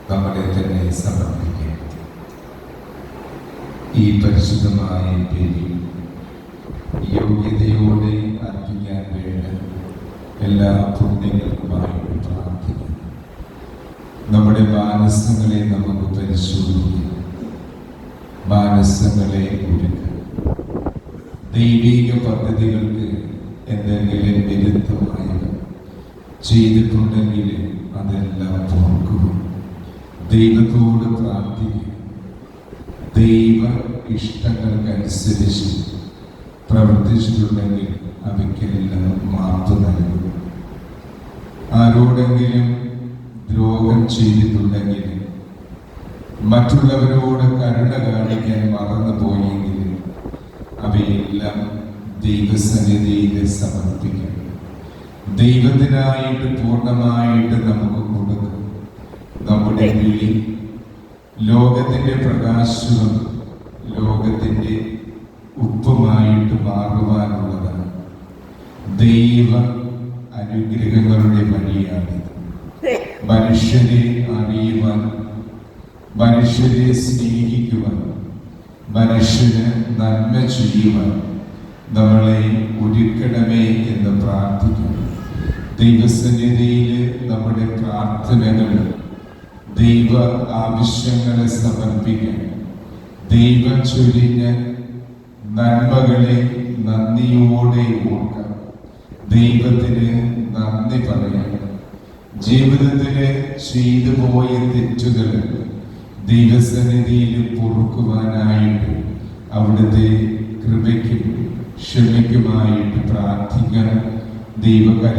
നമ്മളെ തന്നെ സമർപ്പിക്കുക. ഈ പരിശുദ്ധമായ പേരിൽ യോഗ്യതയോടെ അർപ്പിക്കാൻ വേണ്ട എല്ലാ പുണ്യങ്ങൾക്കുമായി പ്രാർത്ഥിക്കുന്നു. നമ്മുടെ മാനസങ്ങളെ നമുക്ക് പരിശോധിക്കാം, മാനസങ്ങളെ ഒരുക്കുക. ദൈവിക പദ്ധതികൾക്ക് എന്തെങ്കിലും വിരുദ്ധമായി ചെയ്തിട്ടുണ്ടെങ്കിൽ അതെല്ലാം ഓർക്കുക. ദൈവത്തോട് പ്രാർത്ഥിക്കുക. ദൈവ ഇഷ്ടങ്ങൾക്കനുസരിച്ച് പ്രവർത്തിച്ചിട്ടുണ്ടെങ്കിൽ അവയ്ക്കെല്ലാം മാപ്പ് നൽകുക. ആരോടെങ്കിലും ദ്രോഹം ചെയ്തിട്ടുണ്ടെങ്കിൽ, മറ്റുള്ളവരോട് കരുണ കാണിക്കാൻ മറന്നു പോയെങ്കിൽ അവയെല്ലാം ദൈവസന്നിധിയിൽ സമർപ്പിക്കണം. ദൈവത്തിനായിട്ട് പൂർണ്ണമായിട്ട് നമുക്ക് കൊടുക്കും. നമ്മുടെ വിളി ലോകത്തിൻ്റെ പ്രകാശവും ലോകത്തിൻ്റെ ഉപ്പുമായിട്ട് മാറുവാനുള്ളതാണ്. ദൈവ അനുഗ്രഹങ്ങളുടെ വഴിയാണിത്. മനുഷ്യരെ അറിയുവാൻ, മനുഷ്യരെ സ്നേഹിക്കുവാൻ, മനുഷ്യന് നന്മ ചെയ്യുവാൻ നമ്മളെ ഒരുക്കണമേ എന്ന് പ്രാർത്ഥിക്കുന്നു. ദൈവസന്നിധിയിൽ നമ്മുടെ പ്രാർത്ഥനകൾ, ദൈവ ആവശ്യങ്ങളെ സമർപ്പിക്കാൻ, ദൈവം ചൊരിഞ്ഞ നന്മകളെ നന്ദിയോടെ ഓർക്കാം. ദൈവത്തിന് നന്ദി പറയാം. ജീവിതത്തില് ചെയ്തു പോയ തെറ്റുകൾ ദൈവസന്നിധിയിൽ പൊറുക്കുവാനായിട്ട് അവിടുത്തെ കൃപയ്ക്കും ക്ഷമയ്ക്കുമായിട്ട് പ്രാർത്ഥിക്കണം. ദൈവകര